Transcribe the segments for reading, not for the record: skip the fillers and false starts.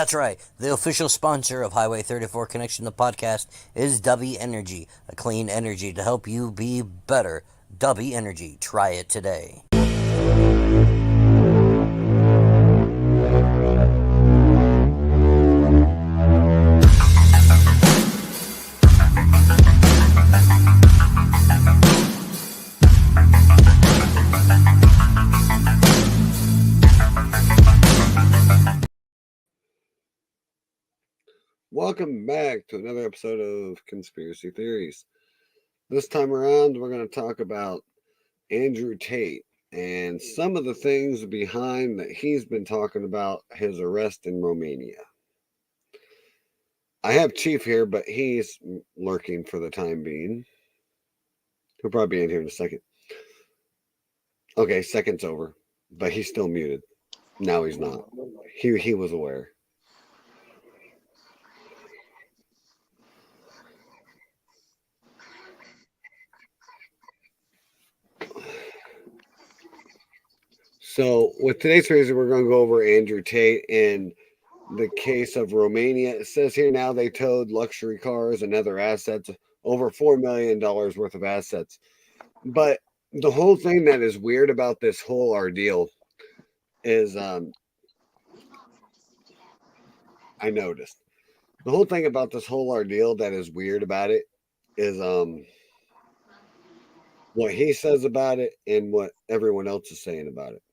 That's right. The official sponsor of Highway 34 Connection, the podcast, is Dubby Energy, a clean energy to help you be better. Dubby Energy. Try it today. Welcome back to another episode of Conspiracy Theories. This time around, we're going to talk about Andrew Tate and some of the things behind that he's been talking about his arrest in Romania. I have Chief here, but he's lurking for the time being. He'll probably be in here in a second. Okay, second's over, but he's still muted. Now he's not. He was aware. So with today's series, we're going to go over Andrew Tate and the case of Romania. It says here now they towed luxury cars and other assets, over $4 million worth of assets. But the whole thing that is weird about this whole ordeal is I noticed the whole thing about this whole ordeal that is weird about it is what he says about it and what everyone else is saying about it.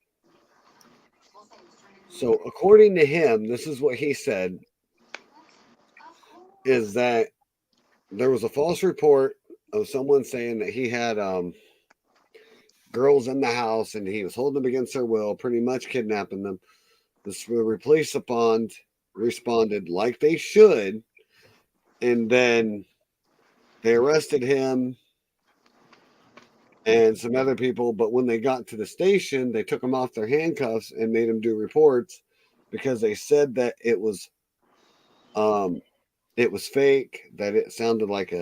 So according to him, this is what he said, is that there was a false report of someone saying that he had girls in the house and he was holding them against their will, pretty much kidnapping them. The police responded like they should, and then they arrested him and some other people. But when they got to the station, they took them off their handcuffs and made them do reports because they said that it was fake, that it sounded like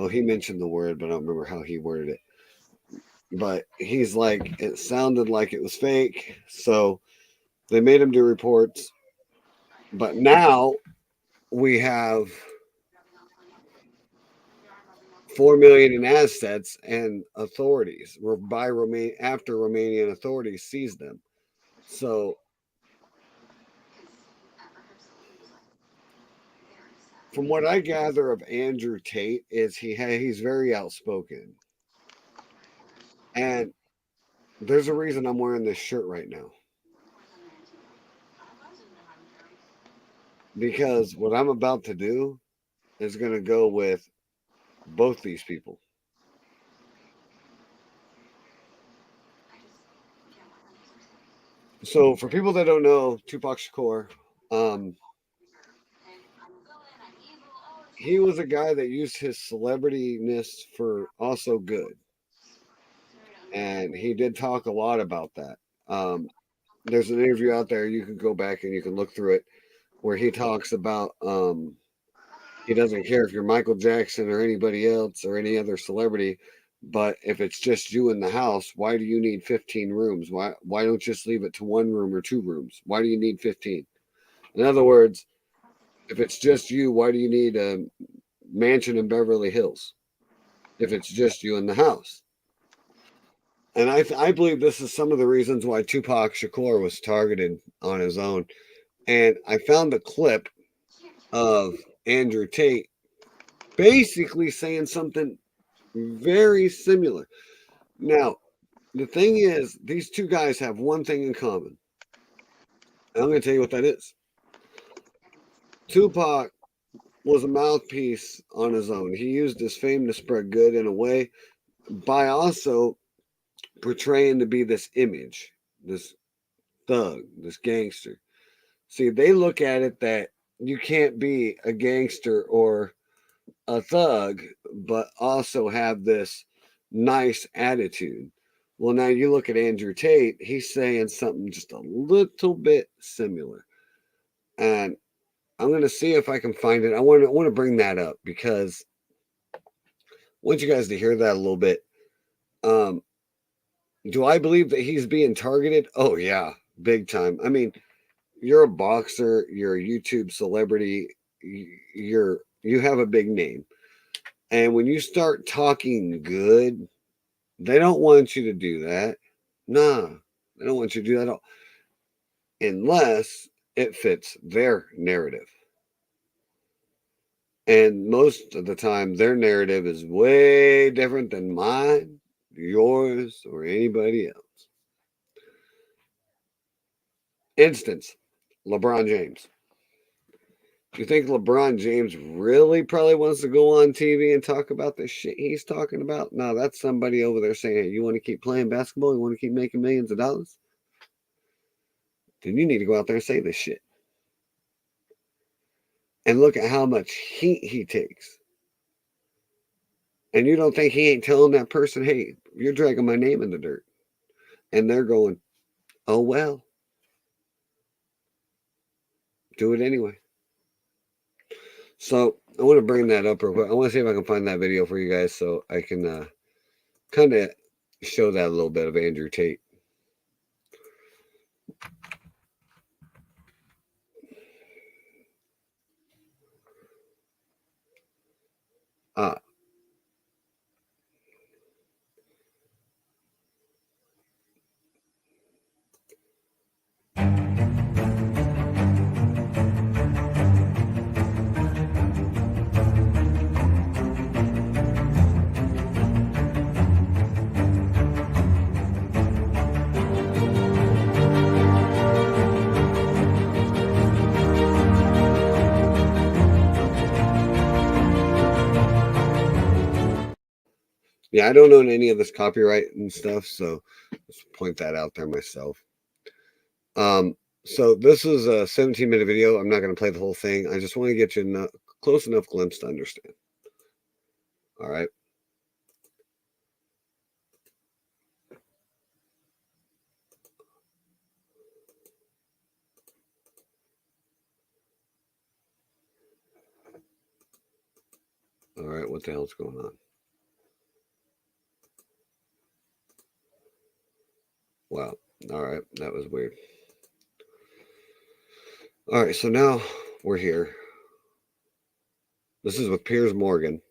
he mentioned the word, but I don't remember how he worded it. But he's like, it sounded like it was fake. So they made him do reports. But now we have $4 million in assets and authorities were after Romanian authorities seized them. So from what I gather of Andrew Tate is he's very outspoken. And there's a reason I'm wearing this shirt right now. Because what I'm about to do is going to go with both these people. So for people that don't know, Tupac Shakur, he was a guy that used his celebrityness for also good. And he did talk a lot about that. There's an interview out there. You can go back and you can look through it where he talks about he doesn't care if you're Michael Jackson or anybody else or any other celebrity, but if it's just you in the house, why do you need 15 rooms? Why don't you just leave it to 1 room or 2 rooms? Why do you need 15? In other words, if it's just you, why do you need a mansion in Beverly Hills if it's just you in the house? And I believe this is some of the reasons why Tupac Shakur was targeted on his own. And I found a clip of Andrew Tate basically saying something very similar. Now, the thing is, these two guys have one thing in common. And I'm going to tell you what that is. Tupac was a mouthpiece on his own. He used his fame to spread good in a way by also portraying to be this image, this thug, this gangster. See, they look at it that you can't be a gangster or a thug, but also have this nice attitude. Well, now you look at Andrew Tate, he's saying something just a little bit similar. And I'm going to see if I can find it. I want to bring that up because I want you guys to hear that a little bit. Do I believe that he's being targeted? Oh, yeah, big time. I mean, you're a boxer, you're a YouTube celebrity, you have a big name. And when you start talking good, they don't want you to do that. Nah, they don't want you to do that at all. Unless it fits their narrative. And most of the time, their narrative is way different than mine, yours, or anybody else. Instance, LeBron James. Do you think LeBron James really probably wants to go on TV and talk about the shit he's talking about? No, that's somebody over there saying, hey, you want to keep playing basketball? You want to keep making millions of dollars? Then you need to go out there and say this shit. And look at how much heat he takes. And you don't think he ain't telling that person, hey, you're dragging my name in the dirt. And they're going, oh, well. Do it anyway. So I want to bring that up real quick. I want to see if I can find that video for you guys so I can kind of show that a little bit of Andrew Tate. Yeah, I don't own any of this copyright and stuff, so let's point that out there myself. So this is a 17-minute video. I'm not going to play the whole thing. I just want to get you a close enough glimpse to understand. All right. All right, what the hell's going on? Wow. All right, that was weird. All right, so now we're here. This is with Piers Morgan.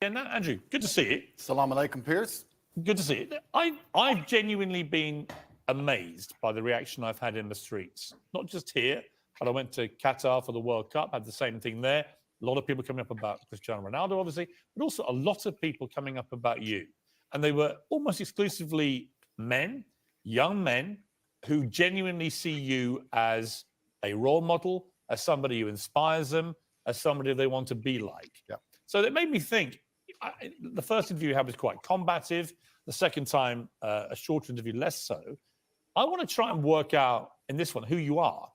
Yeah, no, Andrew, good to see you. Salam alaikum, Piers. Good to see you. I've genuinely been amazed by the reaction I've had in the streets. Not just here, but I went to Qatar for the World Cup, had the same thing there. A lot of people coming up about Cristiano Ronaldo, obviously, but also a lot of people coming up about you. And they were almost exclusively men, young men, who genuinely see you as a role model, as somebody who inspires them, as somebody they want to be like. Yeah. So it made me think, the first interview you had was quite combative. The second time, a shorter interview, less so. I want to try and work out in this one who you are,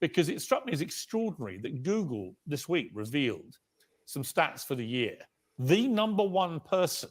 because it struck me as extraordinary that Google this week revealed some stats for the year. The number one person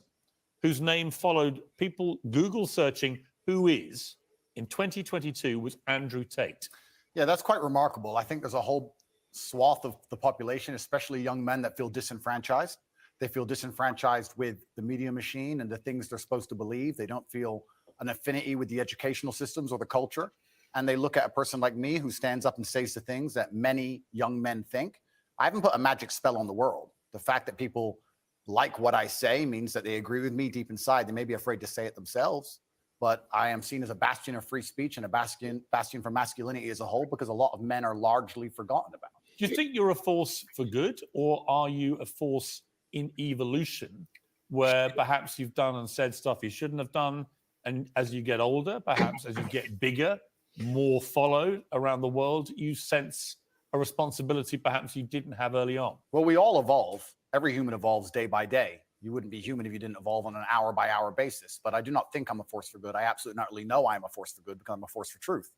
whose name followed people Google searching who is in 2022 was Andrew Tate. Yeah, that's quite remarkable. I think there's a whole swath of the population, especially young men, that feel disenfranchised. They feel disenfranchised with the media machine and the things they're supposed to believe. They don't feel an affinity with the educational systems or the culture. And they look at a person like me who stands up and says the things that many young men think. I haven't put a magic spell on the world. The fact that people like what I say means that they agree with me deep inside. They may be afraid to say it themselves, but I am seen as a bastion of free speech and a bastion for masculinity as a whole, because a lot of men are largely forgotten about. Do you think you're a force for good, or are you a force in evolution where perhaps you've done and said stuff you shouldn't have done, and as you get older, perhaps as you get bigger, more followed around the world, you sense a responsibility perhaps you didn't have early on? Well, we all evolve. Every human evolves day by day. You wouldn't be human if you didn't evolve on an hour-by-hour basis. But I do not think I'm a force for good. I absolutely not really know I'm a force for good, because I'm a force for truth.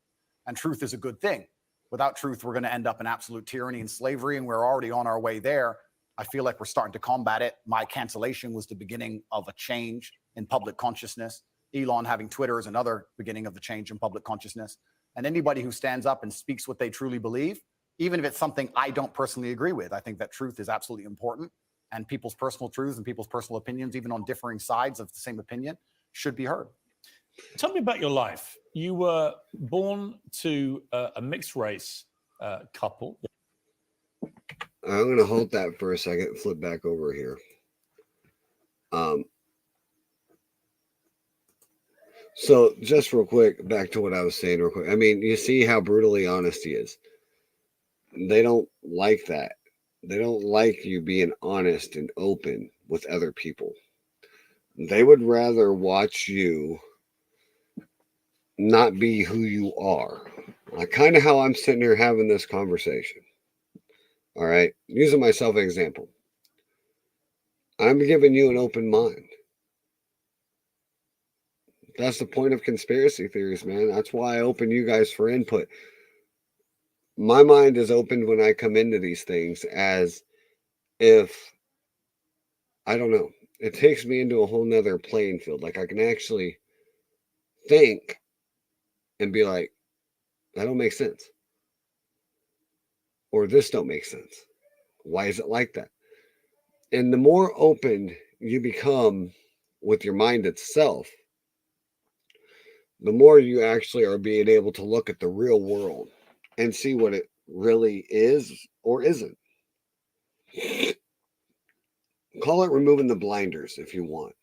And truth is a good thing. Without truth, we're going to end up in absolute tyranny and slavery, and we're already on our way there. I feel like we're starting to combat it. My cancellation was the beginning of a change in public consciousness. Elon having Twitter is another beginning of the change in public consciousness. And anybody who stands up and speaks what they truly believe, even if it's something I don't personally agree with, I think that truth is absolutely important. And people's personal truths and people's personal opinions, even on differing sides of the same opinion, should be heard. Tell me about your life. You were born to a mixed race couple. I'm going to hold that for a second, flip back over here. So just real quick, back to what I was saying real quick. I mean, you see how brutally honest he is. They don't like that. They don't like you being honest and open with other people. They would rather watch you not be who you are. Like kind of how I'm sitting here having this conversation. All right. Using myself as an example. I'm giving you an open mind. That's the point of conspiracy theories, man. That's why I open you guys for input. My mind is opened when I come into these things as if, I don't know, it takes me into a whole nother playing field. Like I can actually think and be like, that don't make sense. Or this don't make sense. Why is it like that? And the more open you become with your mind itself, the more you actually are being able to look at the real world and see what it really is or isn't. Call it removing the blinders if you want.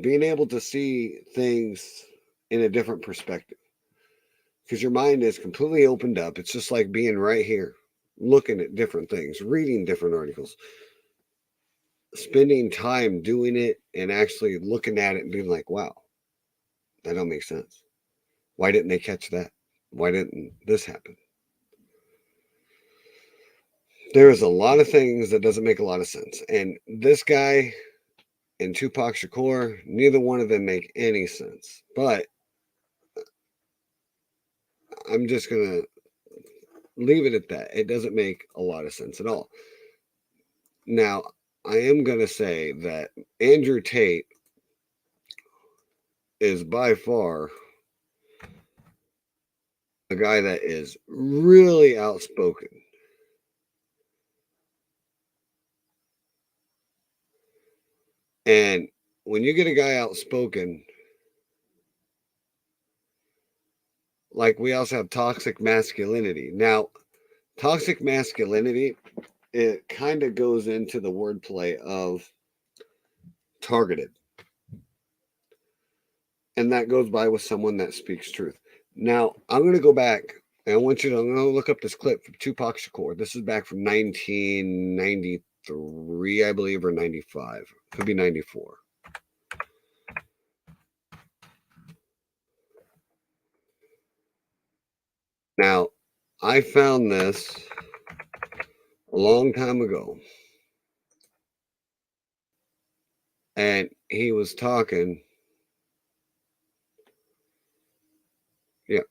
Being able to see things in a different perspective. Because your mind is completely opened up. It's just like being right here, looking at different things, reading different articles, spending time doing it and actually looking at it and being like, wow, that don't make sense. Why didn't they catch that? Why didn't this happen? There's a lot of things that doesn't make a lot of sense. And this guy and Tupac Shakur, neither one of them make any sense. But I'm just going to leave it at that. It doesn't make a lot of sense at all. Now, I am going to say that Andrew Tate is by far a guy that is really outspoken. And when you get a guy outspoken, like we also have toxic masculinity. Now, toxic masculinity, it kind of goes into the wordplay of targeted. And that goes by with someone that speaks truth. Now, I'm going to go back and I'm going to look up this clip from Tupac Shakur. This is back from 1993, I believe, or 95. Could be 94. Now, I found this a long time ago. And he was talking. Yeah.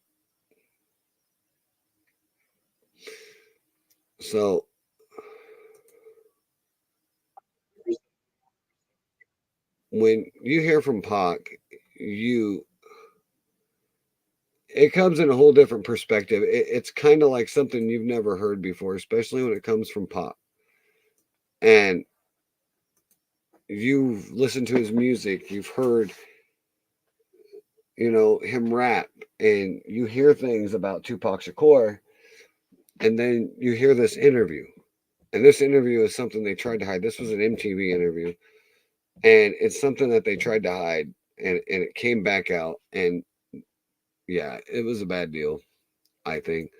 So, when you hear from Pac, it comes in a whole different perspective. It's kind of like something you've never heard before, especially when it comes from Pac. And you've listened to his music, you've heard, him rap, and you hear things about Tupac Shakur, and then you hear this interview. And this interview is something they tried to hide. This was an MTV interview. And it's something that they tried to hide, and it came back out. And yeah, it was a bad deal, I think.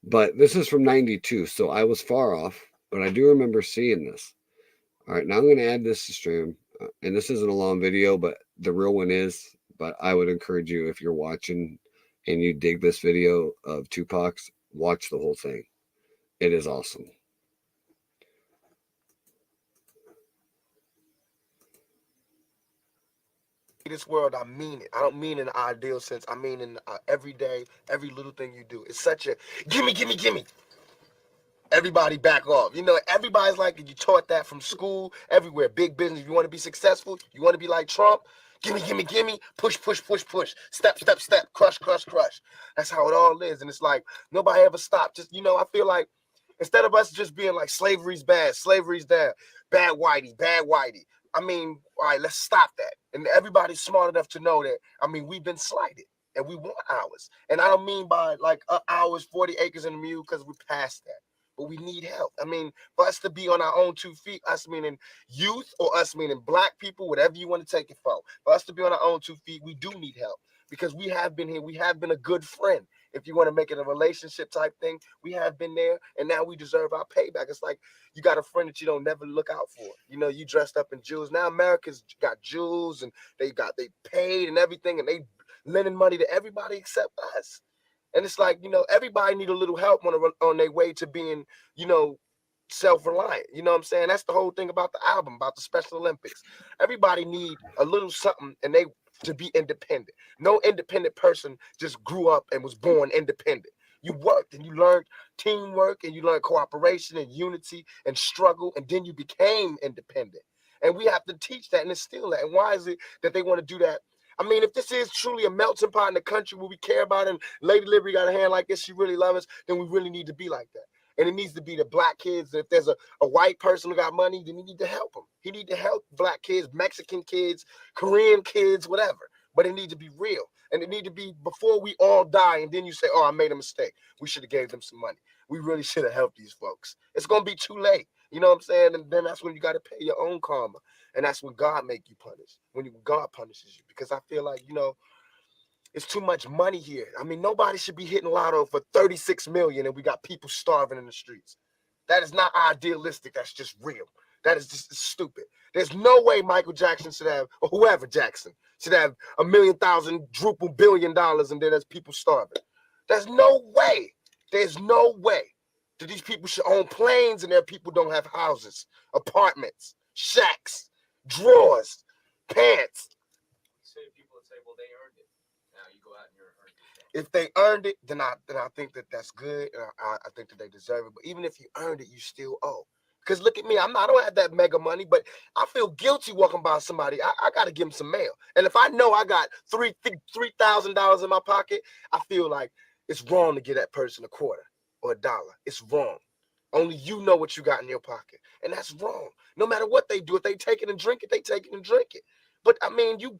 But this is from 92, so I was far off, but I do remember seeing this. All right, now I'm going to add this to stream. And this isn't a long video, but the real one is. But I would encourage you, if you're watching and you dig this video of Tupac's, watch the whole thing. It is awesome. This world, I mean it. I don't mean in an ideal sense. I mean in every day, every little thing you do. It's such a gimme, gimme, gimme. Everybody back off. Everybody's like, you taught that from school, everywhere. Big business. If you want to be successful, you want to be like Trump, gimme, gimme, gimme. Push, push, push, push. Step, step, step. Crush, crush, crush. That's how it all is. And it's like, nobody ever stopped. Just, I feel like instead of us just being like, slavery's bad, slavery's down, bad whitey, bad whitey. I mean, all right, let's stop that. And everybody's smart enough to know that, I mean, we've been slighted and we want ours. And I don't mean by like ours, 40 acres and a mule, because we're past that. But we need help. I mean, for us to be on our own 2 feet, us meaning youth or us meaning black people, whatever you want to take it for us to be on our own 2 feet, we do need help because we have been here. We have been a good friend. If you want to make it a relationship type thing, we have been there, and now we deserve our payback. It's like you got a friend that you don't never look out for. You know, you dressed up in jewels. Now America's got jewels, and they paid and everything, and they lending money to everybody except us. And it's like, you know, everybody need a little help on their way to being, you know, self-reliant. You know what I'm saying? That's the whole thing about the album, about the Special Olympics. Everybody need a little something, and they to be independent. No independent person just grew up and was born independent. You worked and you learned teamwork and you learned cooperation and unity and struggle, and then you became independent. And we have to teach that and instill that. And why is it that they want to do that? I mean, if this is truly a melting pot in the country where we care about it, and Lady Liberty got a hand like this, she really loves us, then we really need to be like that. And it needs to be the black kids. If there's a white person who got money, then you need to help them. He need to help black kids, Mexican kids, Korean kids, whatever. But it needs to be real. And it need to be before we all die. And then you say, oh, I made a mistake. We should have gave them some money. We really should have helped these folks. It's going to be too late. You know what I'm saying? And then that's when you got to pay your own karma. And that's when God make you punish. When God punishes you. Because I feel like, you know, it's too much money here. I mean, nobody should be hitting lotto for 36 million and we got people starving in the streets. That is not idealistic. That's just real. That is just stupid. There's no way Michael Jackson should have, or whoever Jackson, should have $1 million, $1 billion, and then there's people starving. There's no way. There's no way that these people should own planes and their people don't have houses, apartments, shacks, drawers, pants. So people would say, well, they earned it. Now you go out and you're earned it. If they earned it, then I think that's good. I think that they deserve it. But even if you earned it, you still owe. Because look at me, I don't have that mega money, but I feel guilty walking by somebody. I got to give them some mail. And if I know I got $3,000 in my pocket, I feel like it's wrong to give that person a quarter or a dollar. It's wrong. Only you know what you got in your pocket. And that's wrong. No matter what they do, if they take it and drink it, they take it and drink it. But I mean, you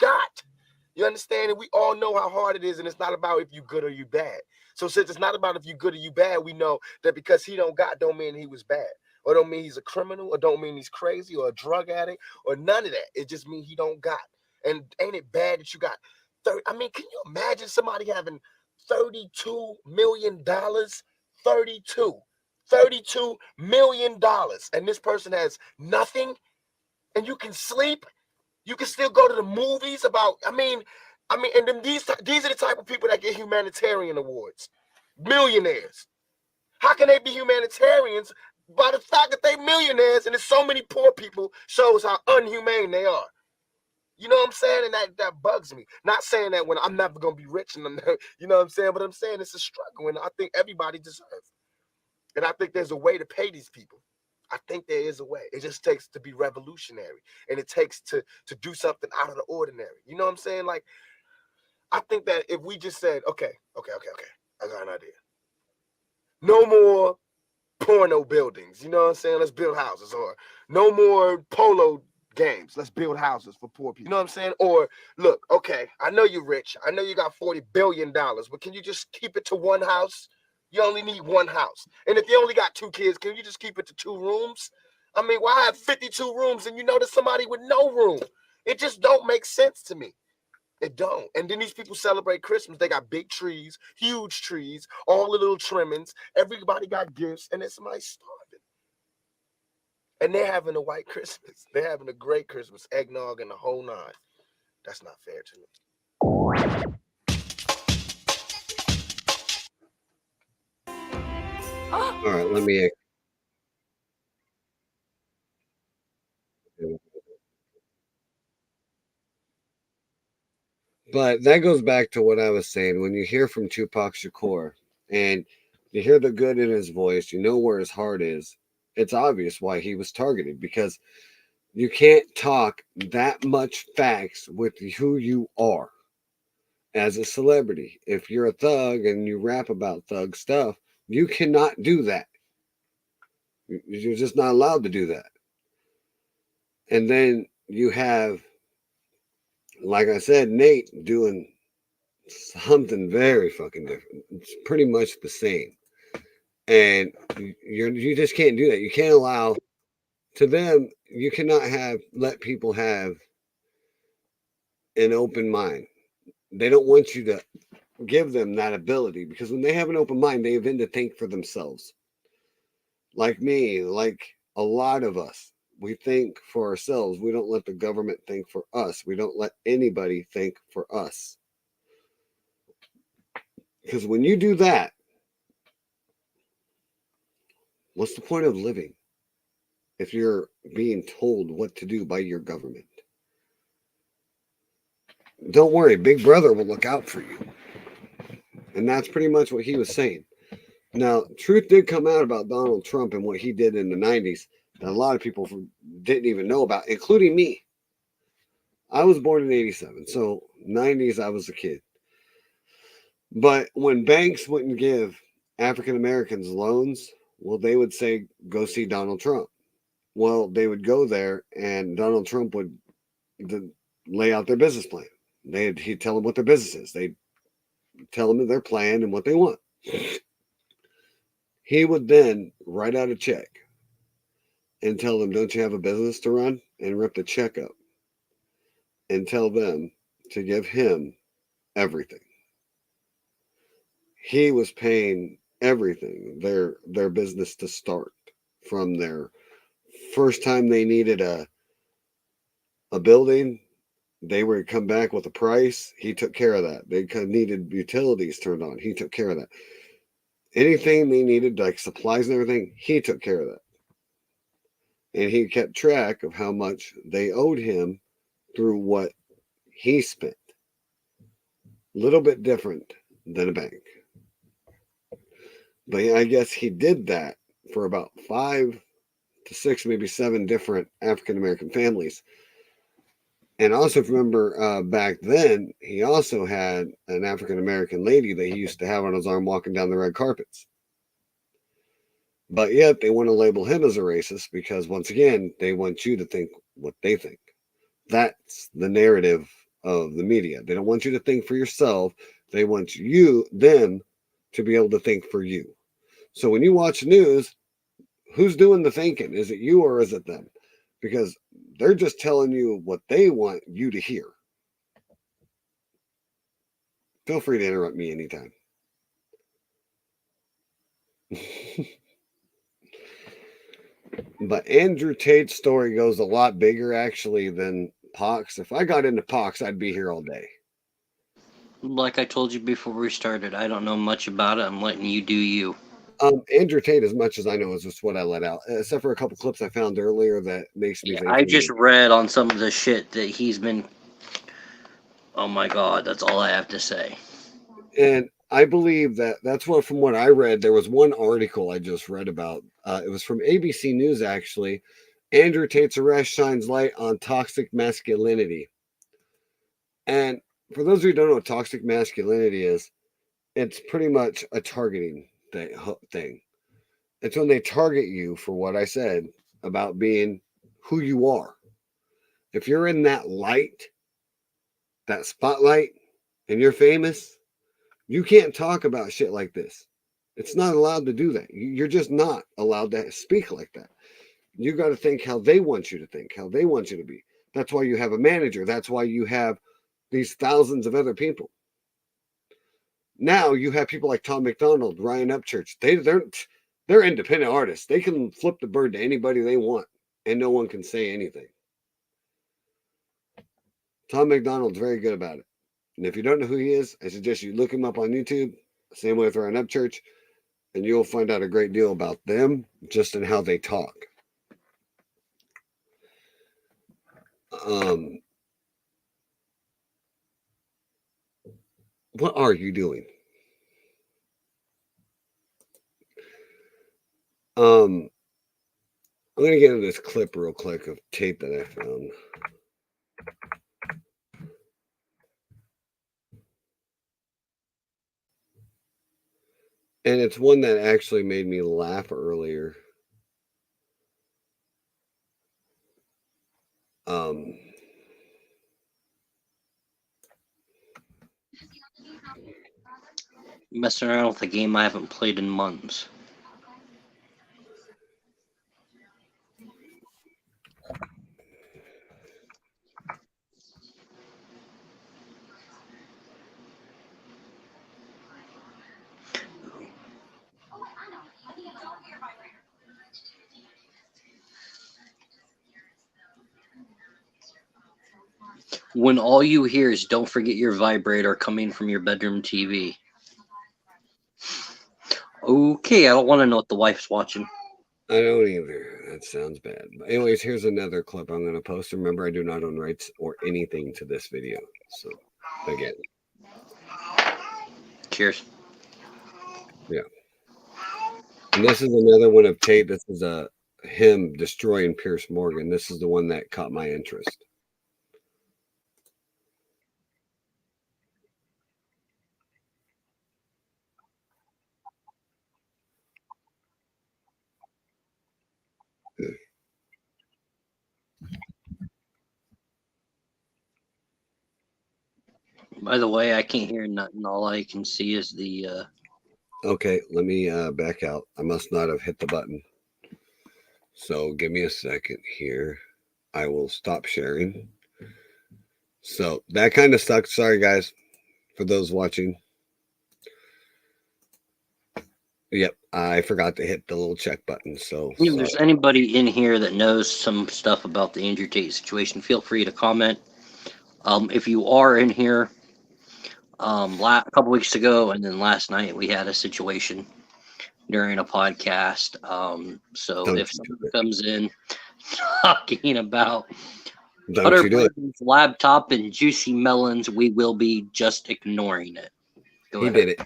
understand? And we all know how hard it is. And it's not about if you good or you bad. So since it's not about if you good or you bad, we know that because he don't mean he was bad. Or don't mean he's a criminal, or don't mean he's crazy, or a drug addict, or none of that. It just means he don't got. And ain't it bad that you got 30? I mean, can you imagine somebody having $32 million? $32 million. And this person has nothing, and you can sleep. You can still go to the movies I mean, and then these are the type of people that get humanitarian awards. Millionaires. How can they be humanitarians? By the fact that they millionaires and there's so many poor people shows how unhumane they are. You know what I'm saying? And that bugs me. Not saying that when I'm never going to be rich, and you know what I'm saying? But I'm saying it's a struggle, and I think everybody deserves. And I think there's a way to pay these people. I think there is a way. It just takes to be revolutionary, and it takes to do something out of the ordinary. You know what I'm saying? Like, I think that if we just said, okay, I got an idea. No more porno buildings, you know what I'm saying? Let's build houses. Or no more polo games. Let's build houses for poor people. You know what I'm saying? Or look, okay, I know you're rich. I know you got $40 billion, but can you just keep it to one house? You only need one house. And if you only got 2 kids, can you just keep it to 2 rooms? I mean, why have 52 rooms and you know there's somebody with no room? It just don't make sense to me. It don't. And then these people celebrate Christmas. They got big trees, huge trees, all the little trimmings. Everybody got gifts, and then somebody's starving. And they're having a white Christmas. They're having a great Christmas, eggnog and the whole 9. That's not fair to me. All right, let me. But that goes back to what I was saying. When you hear from Tupac Shakur and you hear the good in his voice, you know where his heart is. It's obvious why he was targeted, because you can't talk that much facts with who you are as a celebrity. If you're a thug and you rap about thug stuff, you cannot do that. You're just not allowed to do that. And then you have, like I said, Nate doing something very fucking different. It's pretty much the same. And you just can't do that. You can't allow to them, you cannot let people have an open mind. They don't want you to give them that ability, because when they have an open mind, they begin to think for themselves. Like me, like a lot of us, we think for ourselves. We don't let the government think for us. We don't let anybody think for us. Because when you do that, what's the point of living if you're being told what to do by your government? Don't worry, Big Brother will look out for you. And that's pretty much what he was saying. Now, truth did come out about Donald Trump and what he did in the 90s that a lot of people didn't even know about, including me. I was born in 87, so 90s I was a kid. But when banks wouldn't give African Americans loans, well, they would say, go see Donald Trump. Well, they would go there and Donald Trump would lay out their business plan. He'd tell them what their business is. They'd tell them their plan and what they want. He would then write out a check and tell them, don't you have a business to run? And rip the check up and tell them to give him everything. He was paying everything, their business to start, from their first time they needed a building. They would come back with a price. He took care of that. They needed utilities turned on. He took care of that. Anything they needed, like supplies and everything, he took care of that. And he kept track of how much they owed him through what he spent. A little bit different than a bank. But I guess he did that for about 5 to 6, maybe 7 different African American families. And also, if you remember back then, he also had an African American lady that he used to have on his arm walking down the red carpets. But yet they want to label him as a racist because, once again, they want you to think what they think. That's the narrative of the media. They don't want you to think for yourself. They want them to be able to think for you. So when you watch news, who's doing the thinking? Is it you or is it them? Because they're just telling you what they want you to hear. Feel free to interrupt me anytime. But Andrew Tate's story goes a lot bigger, actually, than Pox. If I got into Pox, I'd be here all day. Like I told you before we started, I don't know much about it. I'm letting you do you. Andrew Tate, as much as I know, is just what I let out, except for a couple clips I found earlier that makes me think. I just read on some of the shit that he's been. Oh my God, that's all I have to say. And I believe that's what, from what I read, there was one article I just read about. It was from ABC News, actually. Andrew Tate's arrest shines light on toxic masculinity. And for those of you who don't know what toxic masculinity is, it's pretty much a targeting thing. It's when they target you for what I said about being who you are. If you're in that light, that spotlight, and you're famous, you can't talk about shit like this. It's not allowed to do that. You're just not allowed to speak like that. You got to think how they want you to think, how they want you to be. That's why you have a manager. That's why you have these thousands of other people. Now you have people like Tom McDonald, Ryan Upchurch. They're independent artists. They can flip the bird to anybody they want, and no one can say anything. Tom McDonald's very good about it. And if you don't know who he is, I suggest you look him up on YouTube. Same way with Ryan Upchurch, and you'll find out a great deal about them just in how they talk. What are you doing? I'm gonna get into this clip real quick of tape that I found. And it's one that actually made me laugh earlier. Um, Messing around with a game I haven't played in months. When all you hear is "Don't forget your vibrator" coming from your bedroom TV. Okay, I don't want to know what the wife's watching. I don't either. That sounds bad. But anyways, here's another clip I'm going to post. Remember, I do not own rights or anything to this video. So, again. Cheers. Yeah. And this is another one of Tate. This is him destroying Pierce Morgan. This is the one that caught my interest. By the way, I can't hear nothing. All I can see is the. Okay, let me back out. I must not have hit the button. So give me a second here. I will stop sharing. So that kind of sucks. Sorry, guys, for those watching. Yep, I forgot to hit the little check button. So If there's anybody in here that knows some stuff about the Andrew Tate situation, feel free to comment. If you are in here, a couple weeks ago and then last night we had a situation during a podcast. So Don't if you someone do it. comes in talking about Don't Hunter you do it. Biden's laptop and juicy melons, we will be just ignoring it. He did it.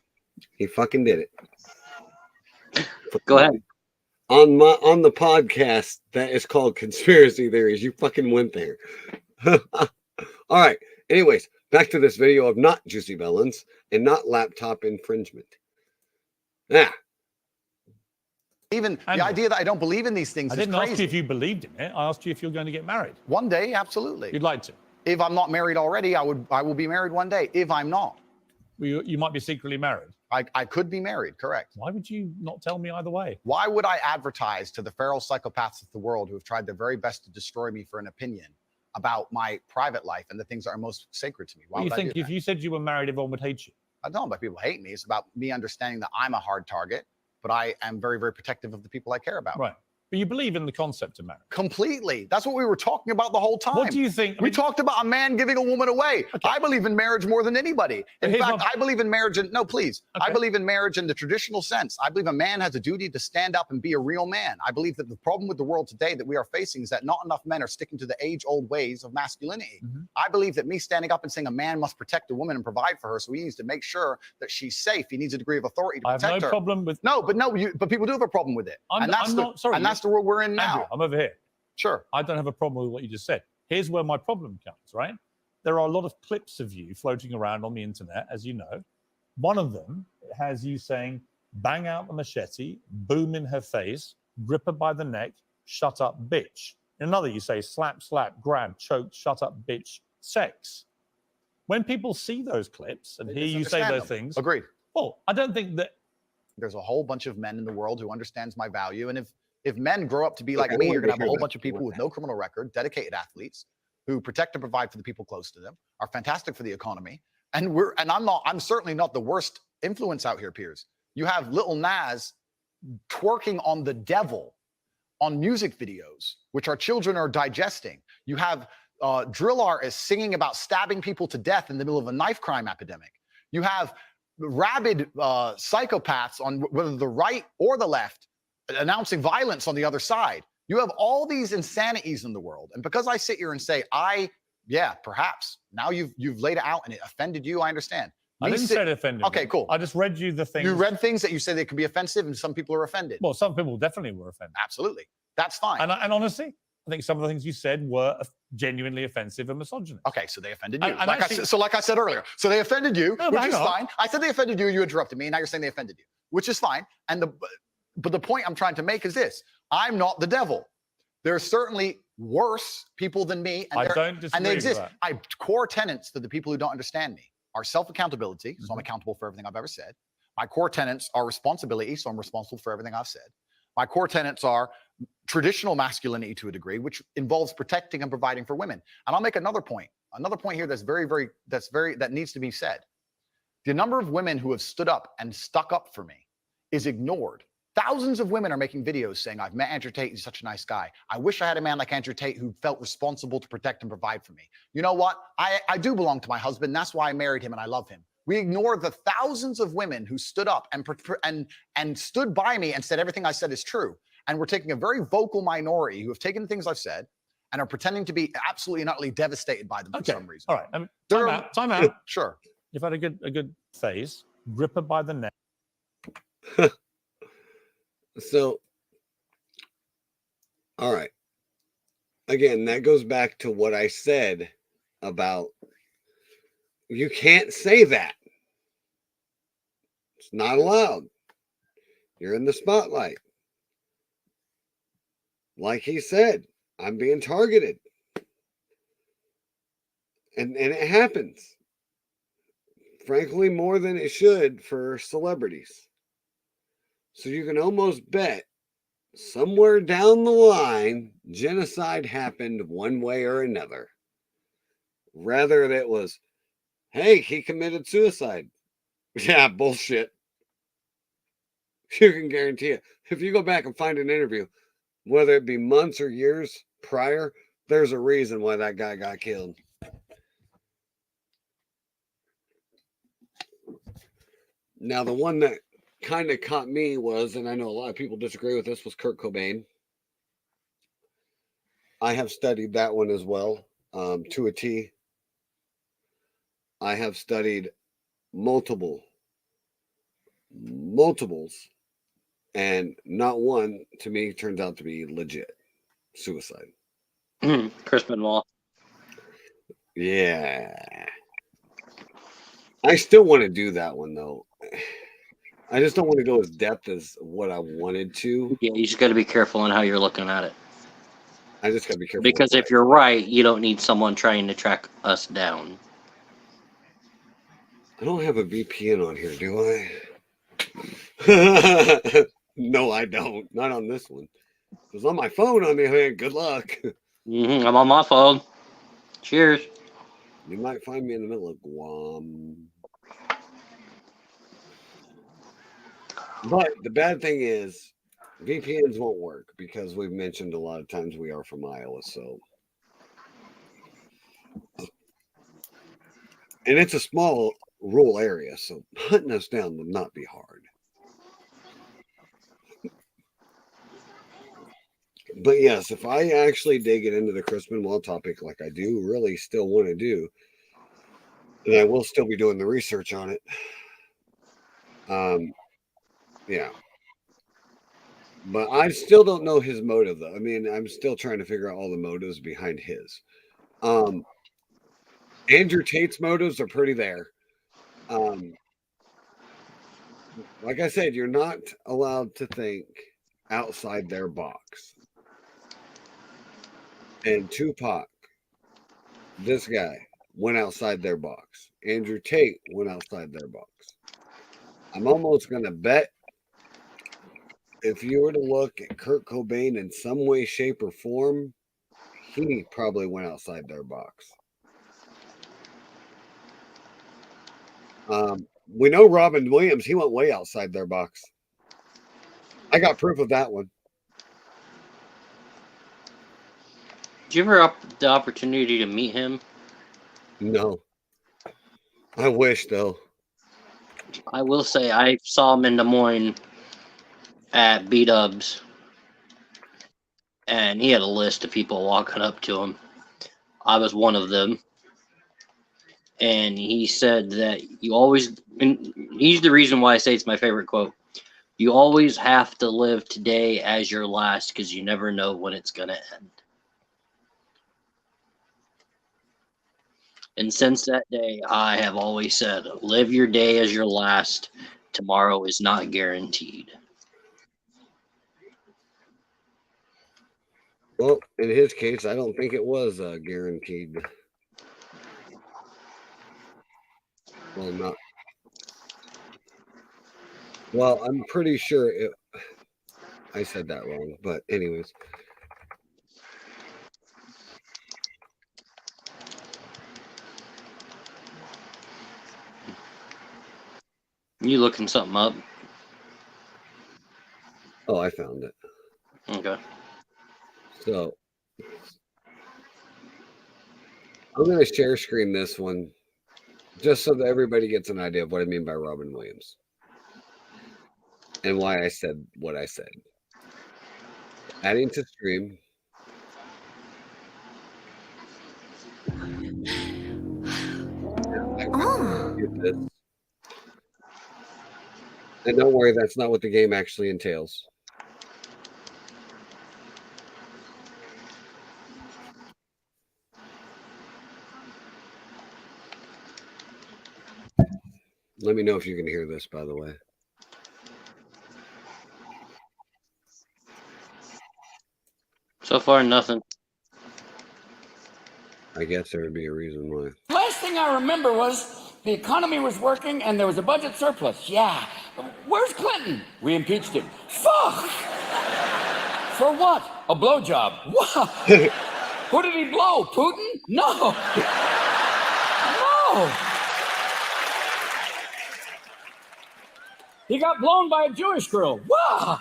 He fucking did it. Go ahead. On the podcast that is called Conspiracy Theories, you fucking went there. All right. Anyways, back to this video of not juicy melons and not laptop infringement. Yeah. Even the Andrew. idea that I don't believe in these things I is didn't ask you crazy. if you believed in it. I asked you if you're going to get married. One day, absolutely. You'd like to. If I'm not married already, I will be married one day. If I'm not, Well, you might be secretly married. I could be married, correct. Why would you not tell me either way? Why would I advertise to the feral psychopaths of the world who have tried their very best to destroy me for an opinion about my private life and the things that are most sacred to me? Why Well, you would I think do if that? you said you were married, everyone would hate you? I don't know why people hate me. It's about me understanding that I'm a hard target, but I am very, very protective of the people I care about. Right. But you believe in the concept of marriage. Completely. That's what we were talking about the whole time. What do you think? I We mean, talked about a man giving a woman away. Okay. I believe in marriage more than anybody. But In here's fact, my- I believe in marriage in, no, please. I Okay. believe in marriage in the traditional sense. I believe a man has a duty to stand up and be a real man. I believe that the problem with the world today that we are facing is that not enough men are sticking to the age-old ways of masculinity. Mhm. I believe that me standing up and saying a man must protect a woman and provide for her, so he needs to make sure that she's safe. He needs a degree of authority to I have protect no her. problem with. No, but people do have a problem with it. I'm not sorry. And that's the world we're in now. Andrew, I'm over here. Sure. I don't have a problem with what you just said. Here's where my problem comes, right? There are a lot of clips of you floating around on the internet, as you know. One of them has you saying, bang out the machete, boom in her face, grip her by the neck, shut up, bitch. In another, you say, slap, slap, grab, choke, shut up, bitch, sex. When people see those clips and They hear you say misunderstand those them. things, Agreed. well, I don't think that. There's a whole bunch of men in the world who understands my value. And if men grow up to be like Okay, I me, wanna you're gonna have a hear whole that. bunch of people with no criminal record, dedicated athletes who protect and provide for the people close to them, are fantastic for the economy. And I'm certainly not the worst influence out here, Piers. You have Little Nas twerking on the devil on music videos, which our children are digesting. You have drill artists singing about stabbing people to death in the middle of a knife crime epidemic. You have rabid psychopaths on whether the right or the left announcing violence on the other side. You have all these insanities in the world. And because I sit here and say, yeah, perhaps now you've laid it out and it offended you, I understand. I didn't say it offended Okay, me. cool. I just read you the things. You read things that you say they could be offensive and some people are offended. Well, some people definitely were offended. Absolutely. That's fine. And honestly, I think some of the things you said were genuinely offensive and misogynist. Okay, so they offended you. And like I said earlier, so they offended you, No, but which hang is on. fine. I said they offended you, you interrupted me, and now you're saying they offended you, which is fine. But the point I'm trying to make is this: I'm not the devil. There are certainly worse people than me, and I they're- don't disagree and they with exist. that. I core tenets to the people who don't understand me are self-accountability, so Mm-hmm. I'm accountable for everything I've ever said. My core tenets are responsibility, so I'm responsible for everything I've said. My core tenets are traditional masculinity to a degree, which involves protecting and providing for women. And I'll make another point here that needs to be said. The number of women who have stood up and stuck up for me is ignored. Thousands of women are making videos saying, I've met Andrew Tate, he's such a nice guy. I wish I had a man like Andrew Tate who felt responsible to protect and provide for me. You know what? I do belong to my husband. That's why I married him and I love him. We ignore the thousands of women who stood up and stood by me and said everything I said is true. And we're taking a very vocal minority who have taken things I've said and are pretending to be absolutely and utterly devastated by them for Okay. some reason. All right. Time There- out. Time out. Sure. You've had a good phase. Grip her by the neck. So, all right. Again, that goes back to what I said about you can't say that. It's not allowed. You're in the spotlight. Like he said, I'm being targeted. And it happens. Frankly, more than it should for celebrities. So you can almost bet somewhere down the line, genocide happened one way or another. Rather, that was, hey, he committed suicide. Yeah, bullshit. You can guarantee it. If you go back and find an interview, whether it be months or years prior, there's a reason why that guy got killed. Now, the one that kind of caught me was, and I know a lot of people disagree with this, was Kurt Cobain. I have studied that one as well, to a T. I have studied multiples, and not one, to me, turns out to be legit suicide. Chris Benoit. Yeah. I still want to do that one, though. I just don't want to go as depth as what I wanted to. Yeah, you just got to be careful on how you're looking at it. I just got to be careful. Because if you're right, you don't need someone trying to track us down. I don't have a VPN on here, do I? No, I don't. Not on this one. If it was on my phone, on the other hand, good luck. I'm on my phone. Cheers. You might find me in the middle of Guam. But the bad thing is, VPNs won't work because we've mentioned a lot of times we are from Iowa, so. And it's a small rural area, so hunting us down would not be hard. But yes, if I actually did get into the Chris Benoit topic like I do really still want to do, then I will still be doing the research on it. Yeah. But I still don't know his motive, though. I mean, I'm still trying to figure out all the motives behind his. Andrew Tate's motives are pretty there. Like I said, you're not allowed to think outside their box. And Tupac, this guy, went outside their box. Andrew Tate went outside their box. I'm almost going to bet if you were to look at Kurt Cobain in some way, shape, or form, he probably went outside their box. We know Robin Williams, he went way outside their box. I got proof of that one. Did you ever have the opportunity to meet him? No. I wish, though. I will say I saw him in Des Moines at B-Dubs, and he had a list of people walking up to him. I was one of them. And he said that you always, and he's the reason why I say it's my favorite quote, you always have to live today as your last because you never know when it's going to end. And since that day, I have always said, live your day as your last. Tomorrow is not guaranteed. Well, in his case, I don't think it was guaranteed. Well, not. Well, I'm pretty sure it. I said that wrong, but anyways. You looking something up? Oh, I found it. Okay. So I'm going to share screen this one just so that everybody gets an idea of what I mean by Robin Williams and why I said what I said. Adding to stream. This. And don't worry, that's not what the game actually entails. Let me know if you can hear this, by the way. So far, nothing. I guess there would be a reason why. Last thing I remember was the economy was working and there was a budget surplus. Yeah. Where's Clinton? We impeached him. Fuck! For what? A blowjob. What? Who did he blow? Putin? No. No. He got blown by a Jewish girl. Wow.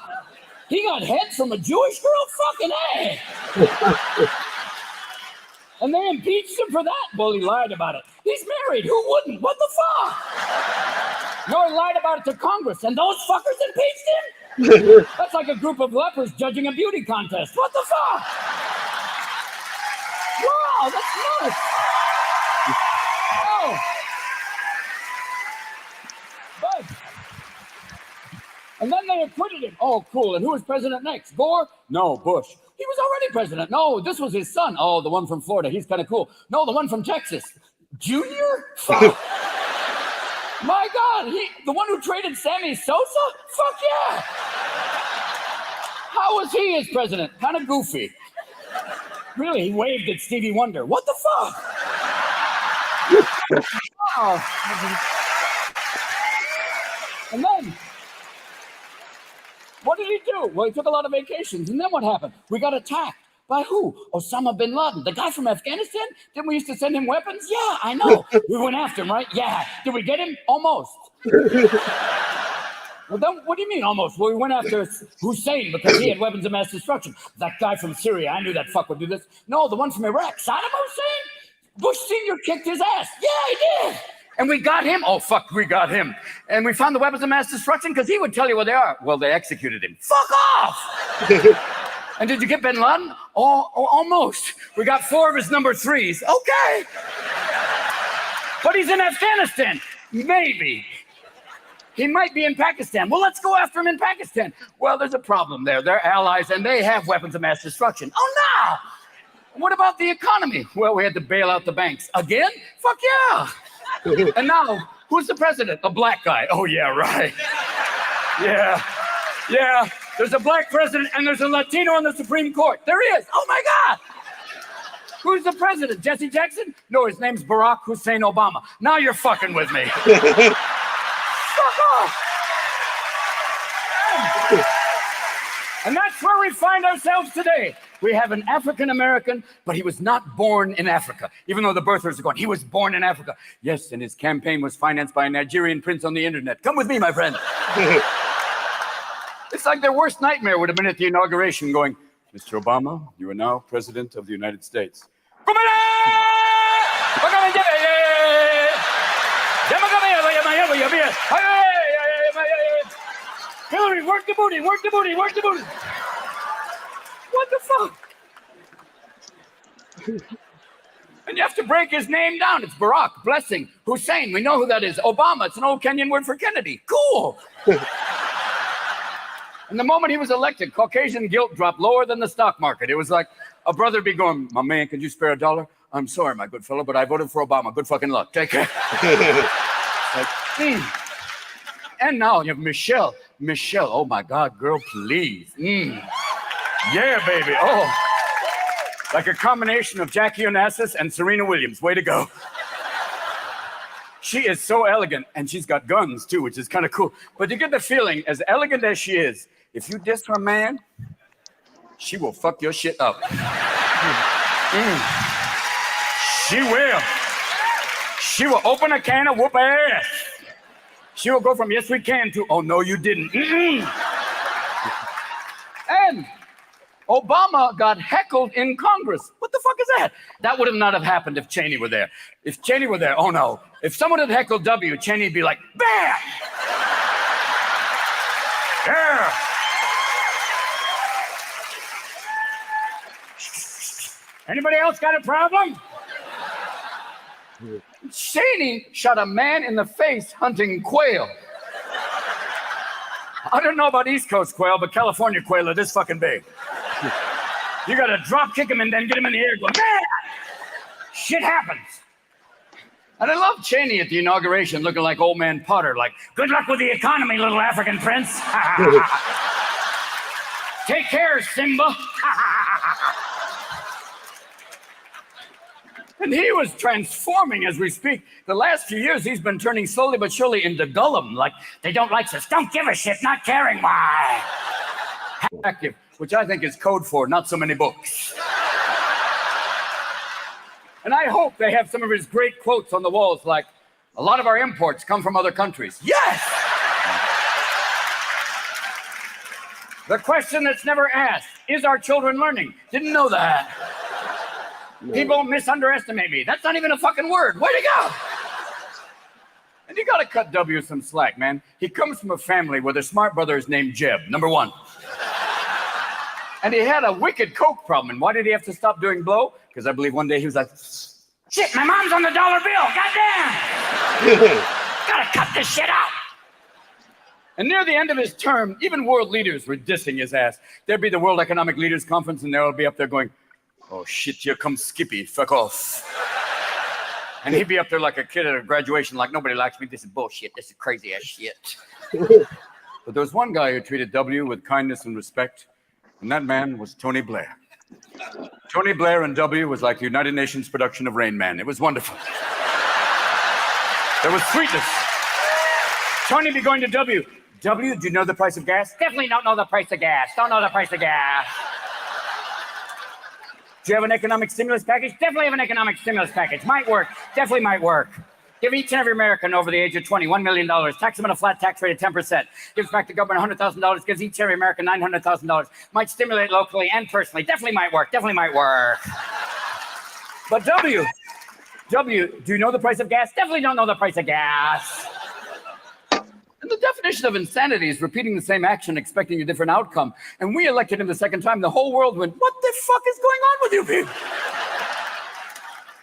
He got head from a Jewish girl? Fucking A. And they impeached him for that? Well, he lied about it. He's married. Who wouldn't? What the fuck? No, he lied about it to Congress, and those fuckers impeached him? That's like a group of lepers judging a beauty contest. What the fuck? Wow, that's nuts. Oh. But, and then they acquitted him. Oh, cool. And who was president next? Gore? No, Bush. He was already president. No, this was his son. Oh, the one from Florida. He's kind of cool. No, the one from Texas. Junior? Fuck. My God, the one who traded Sammy Sosa? Fuck yeah. How was he as president? Kind of goofy. Really, he waved at Stevie Wonder. What the fuck? Oh. And then, what did he do? Well, he took a lot of vacations. And then what happened? We got attacked. By who? Osama bin Laden, the guy from Afghanistan? Didn't we used to send him weapons? Yeah, I know. We went after him, right? Yeah. Did we get him? Almost. Well, then, what do you mean almost? Well, we went after Hussein because he had weapons of mass destruction. That guy from Syria, I knew that fuck would do this. No, the one from Iraq, Saddam Hussein? Bush Sr. kicked his ass. Yeah, he did. And we got him. Oh, fuck, we got him. And we found the weapons of mass destruction because he would tell you where they are. Well, they executed him. Fuck off. And did you get bin Laden? Oh, almost. We got 4 of his number 3s. Okay. But he's in Afghanistan. Maybe. He might be in Pakistan. Well, let's go after him in Pakistan. Well, there's a problem there. They're allies and they have weapons of mass destruction. Oh, no. What about the economy? Well, we had to bail out the banks. Again? Fuck yeah. And now, who's the president? A black guy. Oh, yeah, right. Yeah. Yeah. There's a black president and there's a Latino on the Supreme Court. There he is. Oh, my God. Who's the president? Jesse Jackson? No, his name's Barack Hussein Obama. Now you're fucking with me. Fuck off. And that's where we find ourselves today. We have an African American, but he was not born in Africa, even though the birthers are going. He was born in Africa. Yes, and his campaign was financed by a Nigerian prince on the internet. Come with me, my friend. It's like their worst nightmare would have been at the inauguration going, Mr. Obama, you are now President of the United States. Hillary, work the booty, work the booty, work the booty. What the fuck? And you have to break his name down. It's Barack, blessing, Hussein. We know who that is. Obama, it's an old Kenyan word for Kennedy. Cool. And the moment he was elected, Caucasian guilt dropped lower than the stock market. It was like a brother be going, my man, could you spare $1? I'm sorry, my good fellow, but I voted for Obama. Good fucking luck. Take care. Like, And now you have Michelle. Michelle, oh my God, girl, please. Yeah, baby. Oh. Like a combination of Jackie Onassis and Serena Williams. Way to go. She is so elegant, and she's got guns too, which is kind of cool. But you get the feeling, as elegant as she is, if you diss her man, she will fuck your shit up. She will. She will open a can of whoop ass. She will go from yes we can to oh no you didn't. And Obama got heckled in Congress. What the fuck is that? That would have not have happened if Cheney were there. If Cheney were there, oh no. If someone had heckled W, Cheney'd be like, bam! Yeah. Anybody else got a problem? Cheney shot a man in the face hunting quail. I don't know about East Coast quail, but California quail are this fucking big. You gotta drop kick him and then get him in the air going, man! Shit happens. And I love Cheney at the inauguration looking like old man Potter, like, good luck with the economy, little African prince. Take care, Simba. And he was transforming as we speak. The last few years, he's been turning slowly but surely into Gollum. Like, they don't like us. Don't give a shit, not caring why. Active, which I think is code for not so many books. And I hope they have some of his great quotes on the walls, like, a lot of our imports come from other countries. Yes! The question that's never asked, is our children learning? Didn't know that. No. People misunderestimate me. That's not even a fucking word. Way to go! And you gotta cut W some slack, man. He comes from a family where their smart brother is named Jeb, number one. And he had a wicked coke problem. And why did he have to stop doing blow? Because I believe one day he was like, shit, my mom's on the dollar bill. Goddamn! Gotta cut this shit out. And near the end of his term, even world leaders were dissing his ass. There'd be the World Economic Leaders Conference, and they'll be up there going, oh shit, here comes Skippy, fuck off. And he'd be up there like a kid at a graduation, like, nobody likes me, this is bullshit, this is crazy ass shit. But there was one guy who treated W with kindness and respect, and that man was Tony Blair. Tony Blair and W was like the United Nations production of Rain Man. It was wonderful. There was sweetness. Tony be going to W. W, do you know the price of gas? Definitely don't know the price of gas. Don't know the price of gas. Do you have an economic stimulus package? Definitely have an economic stimulus package. Might work. Definitely might work. Give each and every American over the age of 20 $1 million. Tax them at a flat tax rate of 10%. Gives back the government $100,000. Gives each and every American $900,000. Might stimulate locally and personally. Definitely might work. Definitely might work. But W, do you know the price of gas? Definitely don't know the price of gas. And the definition of insanity is repeating the same action, expecting a different outcome. And we elected him the second time. The whole world went, what the fuck is going on with you people?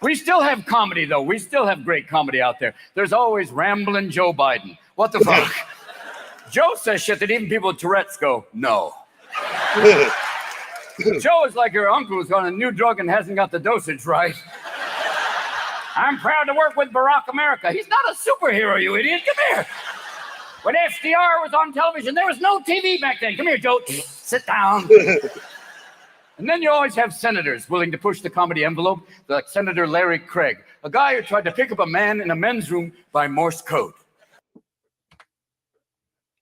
We still have comedy, though. We still have great comedy out there. There's always Ramblin' Joe Biden. What the fuck? Joe says shit that even people with Tourette's go, no. Joe is like your uncle who's on a new drug and hasn't got the dosage right. I'm proud to work with Barack America. He's not a superhero, you idiot. Come here. When FDR was on television, there was no TV back then. Come here, Joe. Sit down. And then you always have senators willing to push the comedy envelope, like Senator Larry Craig, a guy who tried to pick up a man in a men's room by Morse code.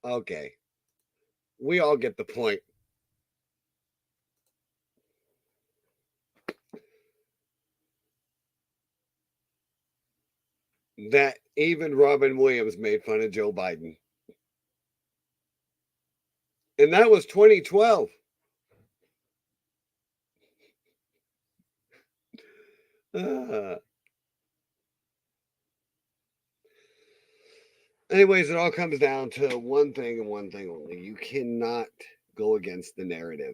Okay. We all get the point. That even Robin Williams made fun of Joe Biden. And that was 2012. Anyways, it all comes down to one thing and one thing only. You cannot go against the narrative.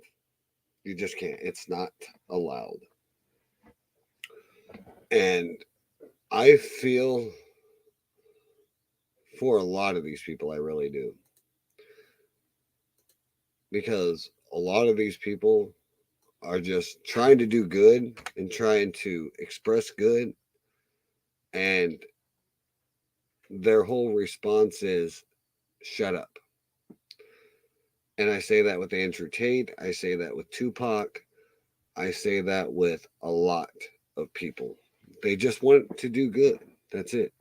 You just can't. It's not allowed. And I feel for a lot of these people, I really do. Because a lot of these people are just trying to do good and trying to express good. And their whole response is, shut up. And I say that with Andrew Tate. I say that with Tupac. I say that with a lot of people. They just want to do good. That's it.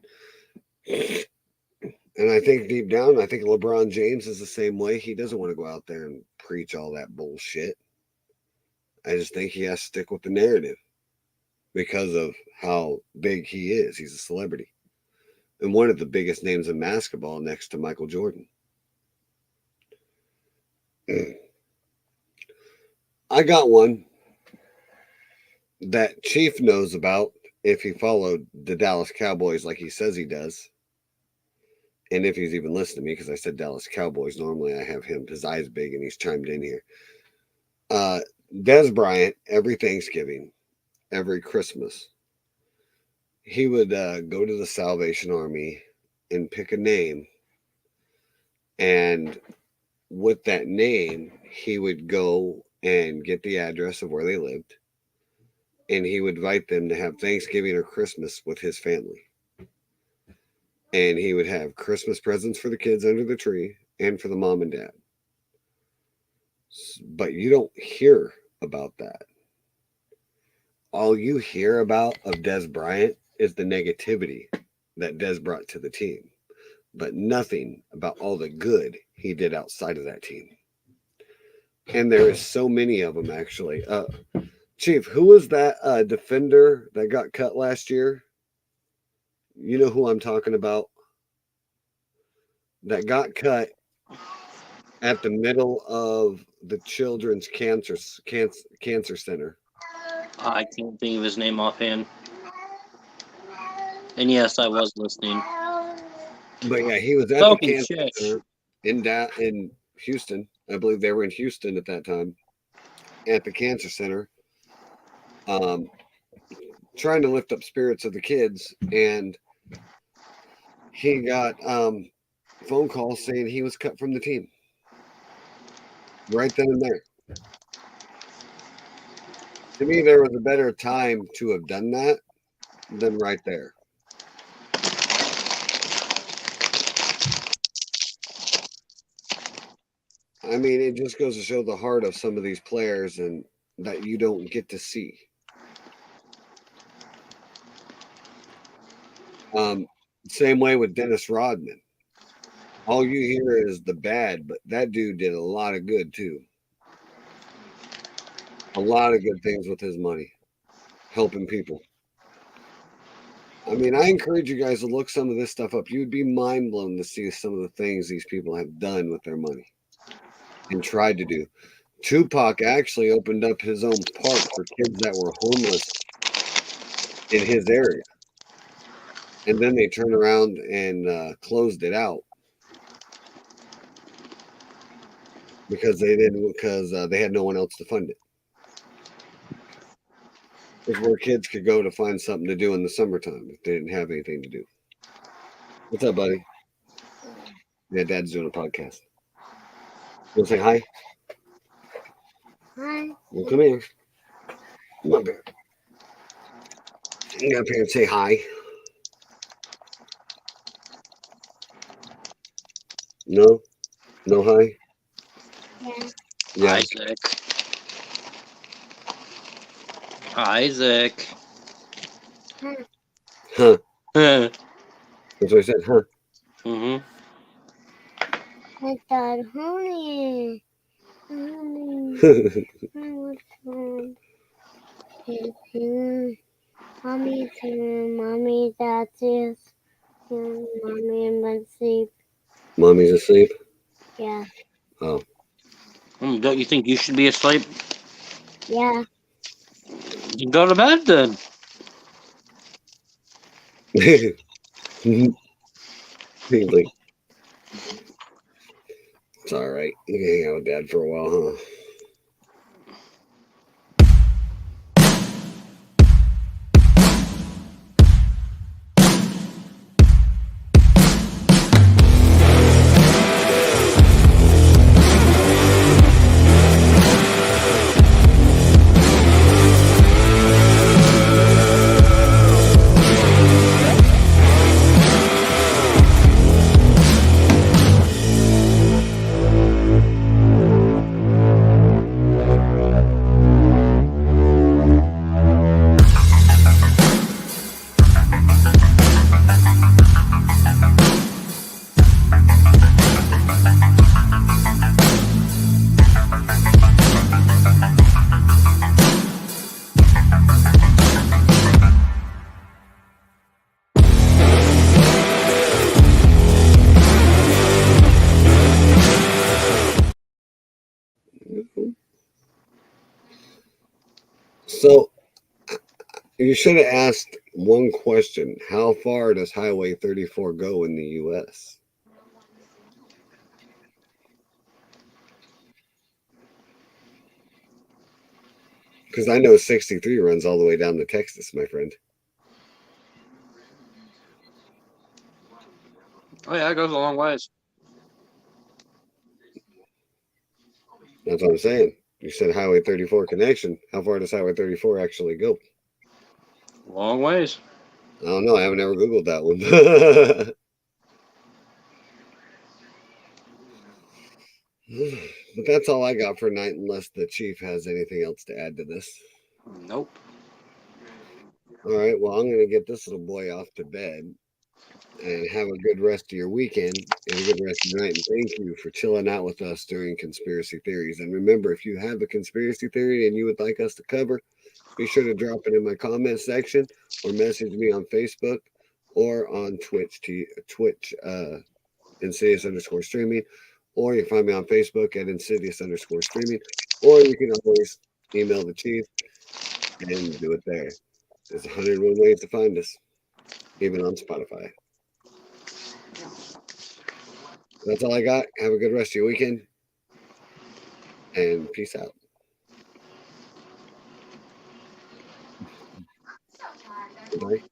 And I think deep down, I think LeBron James is the same way. He doesn't want to go out there and preach all that bullshit. I just think he has to stick with the narrative because of how big he is. He's a celebrity. And one of the biggest names in basketball next to Michael Jordan. I got one that Chief knows about if he followed the Dallas Cowboys like he says he does. And if he's even listened to me, because I said Dallas Cowboys, normally I have him, his eyes big, and he's chimed in here. Des Bryant, every Thanksgiving, every Christmas, he would go to the Salvation Army and pick a name. And with that name, he would go and get the address of where they lived. And he would invite them to have Thanksgiving or Christmas with his family. And he would have Christmas presents for the kids under the tree and for the mom and dad. But you don't hear about that. All you hear about of Des Bryant is the negativity that Des brought to the team, but nothing about all the good he did outside of that team. And there is so many of them, actually. Chief, who was that defender that got cut last year? You know who I'm talking about? That got cut at the middle of the Children's Cancer Center. I can't think of his name offhand. And yes, I was listening. But yeah, he was at the cancer center in Houston. I believe they were in Houston at that time. At the cancer center. Trying to lift up spirits of the kids, and he got phone calls saying he was cut from the team right then and there. To me, there was a better time to have done that than right there. I mean, it just goes to show the heart of some of these players and that you don't get to see. Same way with Dennis Rodman. All you hear is the bad, but that dude did a lot of good too. A lot of good things with his money, helping people. I mean, I encourage you guys to look some of this stuff up. You'd be mind blown to see some of the things these people have done with their money and tried to do. Tupac actually opened up his own park for kids that were homeless in his area. And then they turned around and closed it out because they had no one else to fund it. It's where kids could go to find something to do in the summertime if they didn't have anything to do. What's up, buddy? Yeah, Dad's doing a podcast. You want to say hi? Hi. Well, come here. Come up here. Get up here and say hi. No? No hi? Yeah. Yeah. Isaac. Huh. Mm-hmm. That's what I said, huh? I thought, honey. Mommy, that's it. Mommy went to sleep. Mommy's asleep? Yeah. Oh. Don't you think you should be asleep? Yeah. You go to bed then. He's like, it's all right. You can hang out with Dad for a while, huh? So you should have asked one question. How far does Highway 34 go in the U.S.? Because I know 63 runs all the way down to Texas, my friend. Oh yeah, it goes a long ways. That's what I'm saying. You said Highway 34 connection. How far does Highway 34 actually go? Long ways. I don't know. I haven't ever Googled that one. But that's all I got for tonight, unless the chief has anything else to add to this. Nope. All right. Well, I'm going to get this little boy off to bed and have a good rest of your weekend and a good rest of your night. And thank you for chilling out with us during Conspiracy Theories. And remember, if you have a conspiracy theory and you would like us to cover, be sure to drop it in my comment section or message me on Facebook or on Twitch, Insidious_streaming, or you can find me on Facebook at Insidious_streaming, or you can always email the chief and do it there. There's 101 ways to find us, even on Spotify. That's all I got. Have a good rest of your weekend, and peace out. Goodbye.